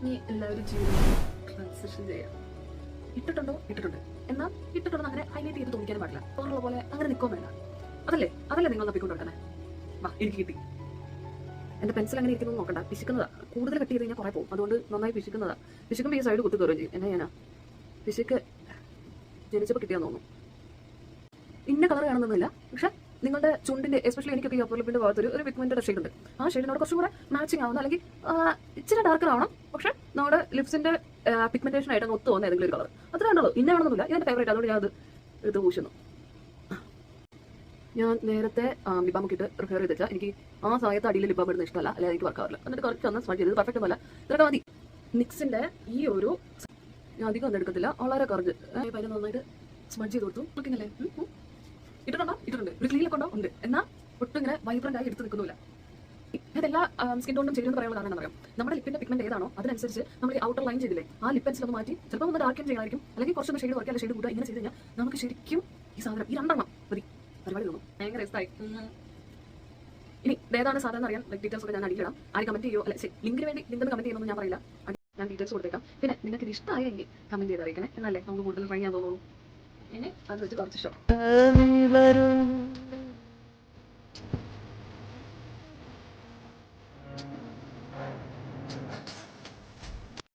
നീ എല്ലാവരും ജീവിതം ട്രാൻസിഷൻ ചെയ്യാം. ഇട്ടിട്ടുണ്ട്. എന്നാൽ ഇട്ടിട്ടുണ്ടെന്ന് അങ്ങനെ ഹൈലൈറ്റ് ചെയ്ത് തോന്നിക്കാനും പാടില്ല. തോന്നുന്ന പോലെ അങ്ങനെ നിൽക്കാൻ വേണ്ട. അതല്ലേ നിങ്ങൾ തപ്പിക്കൊണ്ടിരിക്കണേ. വാ, എനിക്ക് കിട്ടി. എന്റെ പെൻസിൽ അങ്ങനെ ഇരിക്കുന്നത് നോക്കണ്ട, പിശുക്കുന്നതാ. കൂടുതൽ കട്ട് ചെയ്ത് കഴിഞ്ഞാൽ കുറെ പോകും. അതുകൊണ്ട് നന്നായി പിശുക്കുന്നതാ. പിശുക്കുമ്പോൾ ഈ സൈഡ് കുത്തി കയറുകയും ചെയ്യും. എന്നാ ഞാനാ പിശുക്ക് ജനിച്ചപ്പോൾ കിട്ടിയാന്ന് തോന്നുന്നു. ഇന്ന കളർ കാണുന്നൊന്നുമില്ല, പക്ഷെ നിങ്ങളുടെ ചുണ്ടിന്റെ എസ്പെഷ്യലി എനിക്കൊക്കെ ഈ അപ്പർ ലിപ്പിന്റെ ഭാഗത്ത് ഒരു പിഗ്മെന്റഡ് ഷെയ്ഡ് ഉണ്ട്. ആ ഷെയ്ഡിനോട് കുറച്ചും കൂടെ മാച്ചിങ് ആവുന്ന, അല്ലെങ്കിൽ ഇച്ചിരി ഡാർക്കർ ആവണം, പക്ഷെ നമ്മുടെ ലിപ്സിന്റെ പിഗ്മെന്റേഷൻ ആയിട്ട് ഒത്തു പോകുന്ന ഏതെങ്കിലും ഒരു കളർ. അത്ര കണ്ടുള്ളൂ. ഇന്നാണെന്നൊന്നുമില്ല. ഇതെന്റെ ഫേവറേറ്റ്. അതുകൊണ്ട് ഞാൻ അത് എടുത്ത് പൂശുന്നു. ഞാൻ നേരത്തെ ലിബാം ഒക്കെ ഇട്ട് പ്രിഫർ ചെയ്ത് വെച്ചാൽ എനിക്ക് ആ സമയത്ത് അടിയിൽ ലിബാം ഇടുന്ന ഇഷ്ടമല്ല, അല്ലെങ്കിൽ എനിക്ക് വർക്കാവില്ല. എന്നിട്ട് കുറച്ച് ഒന്ന് സ്മജ് ചെയ്ത് പെർഫെക്റ്റ് ഒന്നുമല്ല. ഇതൊക്കെ മതി. നിക്സിന്റെ ഈ ഒരു ഞാൻ അധികം ഒന്നും എടുക്കത്തില്ല, വളരെ കുറച്ച് പതിനെ നന്നായിട്ട് സ്മജ് ചെയ്ത് കൊടുത്തു. നോക്കിങ്ങല്ലേ ഇട്ടിട്ടുണ്ട്. ഒരു ക്ലീനൊക്കെ ഉണ്ടോ? ഉണ്ട്. എന്നാൽ ഒട്ടും ഇങ്ങനെ വൈബ്രന്റ് ആയി എടുത്ത് നിൽക്കുന്നില്ല. ഇതെല്ലാ സ്കിൻ ടോണും ചെയ്യുന്നത് പറയാനുള്ള കാരണം പറയാം. നമ്മുടെ ലിപ്പിന്റെ പിഗ്മെന്റ് ഏതാണോ അതിനനുസരിച്ച് നമ്മൾ ഈ ഔട്ടർ ലൈൻ ചെയ്തില്ലേ, ആ ലിപ്പ് പെൻസിൽ ഒന്ന് മാറ്റി ചിലപ്പോൾ ഒന്ന് ഡാർക്കൻ ചെയ്യണമായിരിക്കും, അല്ലെങ്കിൽ കുറച്ചൊന്ന് ഷെയ്ഡ് കുറയ്ക്കുക, ഷെയ്ഡ് കൂട്ടുക. ഇങ്ങനെ ചെയ്ത് കഴിഞ്ഞാൽ നമുക്ക് ശരിക്കും ഈ സാധനം ഈ രണ്ടെണ്ണം മതി. പരിപാടി തോന്നും. ഭയങ്കര രസമായി. ഇനി ഏതാണ് സാധനം അറിയാൻ ഡീറ്റെയിൽസ് ഒക്കെ ഞാൻ അടിയിലിടാം. ആര് കമന്റ് ചെയ്യോ, അല്ലെ ലിങ്കിന് വേണ്ടി ലിങ്ക് കമന്റ് ചെയ്യുന്നൊന്നും ഞാൻ പറയില്ല. ഞാൻ ഡീറ്റെയിൽസ് കൊടുത്തേക്കാം. പിന്നെ നിങ്ങൾക്ക് ഇത് ഇഷ്ടമായെങ്കിൽ കമന്റ് ചെയ്ത് അറിയിക്കണേ. എന്നല്ലേ നമുക്ക് കൂടുതൽ ട്രൈ ചെയ്യാൻ തോന്നുന്നു. ഇനി അത് വെച്ച് കുറച്ച് ഇഷ്ടം